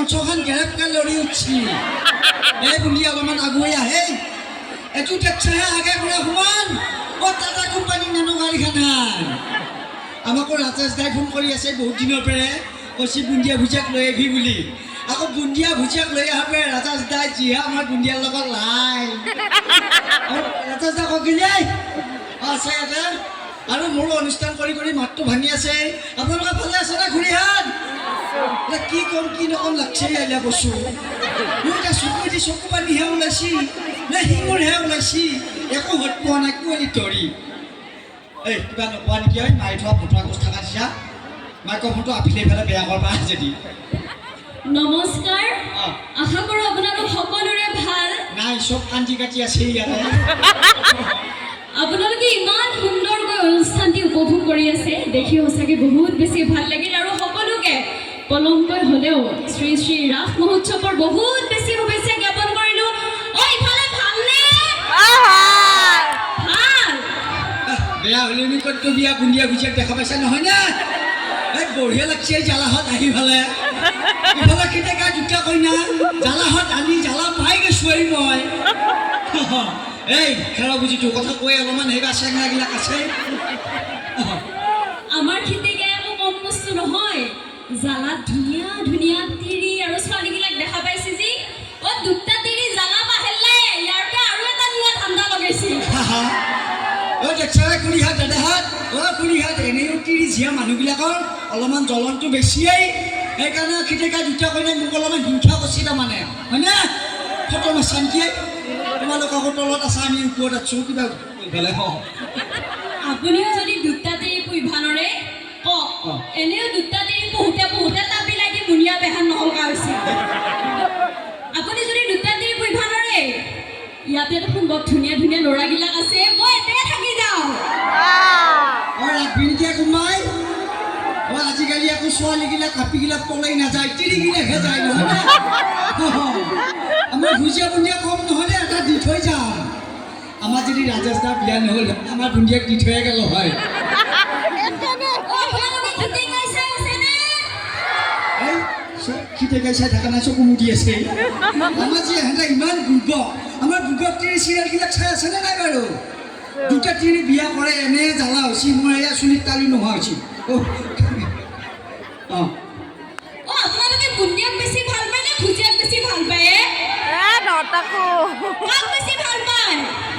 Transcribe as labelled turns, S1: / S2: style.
S1: মঞ্চখন গেৰেপকে লৰি উঠছি এই বুলি অলপমান আগুৱাই আহে এইটো টেক্সাহে আগে ঘূৰা সমান টাটা কোম্পানীৰ নানো গাড়ীখন আমাকো ৰাজেশ দাই ফোন কৰি আছে বহুত দিনৰ পৰা কৈছে বুন্দিয়া ভুজিয়াক লৈ আহিবি বুলি আকৌ বুন্দিয়া ভুজিয়াক লৈ অহাৰ পৰা ৰাজেশ দাই যিহে আমাৰ বুন্দিয়াৰ লগত লাই ৰাজেশ দা ককিলে আছে ইয়াতে আৰু মোৰো অনুষ্ঠান কৰি কৰি মাতটো ভাঙি আছে আপোনালোকে ভালে আছে না ঘূৰিহান কি কম কি নকম লাগছে আহিলা বস্তু মোৰ এতিয়া চকু দি চকু পানীহে ওলাইছি নে শিঙৰহে ওলাইছি একো হত পোৱা নাই কুঁৱলী ধৰি এই কিবা নোপোৱা নেকি হয় মাৰি থোৱা ফটোৱা কোচ থকা দিছা মাইক্ৰফোনটো আপিলে পেলাই বেয়া কৰবা যদি
S2: নমস্কাৰ আশা কৰোঁ আপোনালোক সকলোৰে ভাল
S1: নাই চব কান্দি কাটি আছে ইয়াতে
S2: আপোনালোকে ইমান সুন্দৰকৈ অনুষ্ঠানটি উপভোগ কৰি আছে দেখি সঁচাকৈ বহুত বেছি ভাল লাগিল আৰু সকলোকে পলমকৈ হ'লেও শ্ৰী শ্ৰী ৰাস মহোৎসৱৰ বহুত বেছি শুভেচ্ছা জ্ঞাপন কৰিলোঁ ইফালে ভালনে ভাল
S1: বেয়া হ'লে নি ক'ত বিয়া বুন্দিয়া ভুজিয়াক দেখা পাইছা নহয় না এই বঢ়িয়া লাগছে জালাহত আহি ফালে ইফালে কেতিয়াকা দুটা কইনা জালাহত আনি জ্বালা পাই গৈছোঁ মই এই খেলা বুজিটো কথা কৈ অলপমান সেইবা চেংৰাগিলাক আছে
S2: আমাৰ খেতিকে একো কম বস্তু নহয় জ্বালাত ধুনীয়া ধুনীয়া তিৰি আৰু ছোৱালীবিলাক দেখা পাইছে যি দুটা তিৰি জ্বালা পাহেলে ইয়াৰ পৰা আৰু এটা নতুন ঠাণ্ডা লগাইছে
S1: দেখছাই খুৰীহাত দাদাহাত খুৰীহাত এনেও তিৰি জীয়া মানুহবিলাকৰ অলপমান জ্বলনটো বেছিয়েই সেইকাৰণে কেতিয়াকা দুটা কইনাই মোক অলপমান হিংসা কৰিছে তাৰমানে হয়নে ফটো মাছান কি তোমালোক আকৌ তলত আছা আমি ওপৰত আছোঁ কিবা বেলেগ
S2: আপুনিও যদি দুটা তিৰি পুহিবা নৰে কওক এনেও দুটা তিৰি পুহোঁতে পুহোঁতে তাপি লাগি মুনিয়া বেহান নহলকা হৈছে আপুনি যদি দুটা তিৰি পুহিবা নৰে ইয়াতে দেখোন বৰ ধুনীয়া ধুনীয়া ল'ৰাগিলাক আছে মই এতে থাকি যাওঁ
S1: ৰাখবি নেকি কোনোবাই আজিকালি আকৌ ছোৱালীগিলাক কাপিগিলাক পলাই নাযায় তিৰিগিলাকহে যায় নহয় আমাৰ ভুজিয়া বুন্দিয়া কম নহ'লে এটা দি থৈ যাম আমাৰ যদি ৰাজেশ দা বিয়া নহ'ল আমাৰ বুন্দিয়াক দি থৈয়ে গ'ল হয় খিতে গাইছা থকা নাই চকু মুদি আছে আমাৰ যে সিহঁতে ইমান বুৰ্ব আমাৰ বুৰ্বক তিৰি চিৰিয়েলগিলাক চাই আছেনে নাই বাৰু দুটা তিৰি বিয়া কৰে এনে জ্বালা হৈছে মই এয়া চুলিত তালি নোহোৱা হৈছে
S2: আপোনালোকে বুন্দিয়াক বেছি ভাল পায় নে ভুজিয়াক বেছি ভাল পায়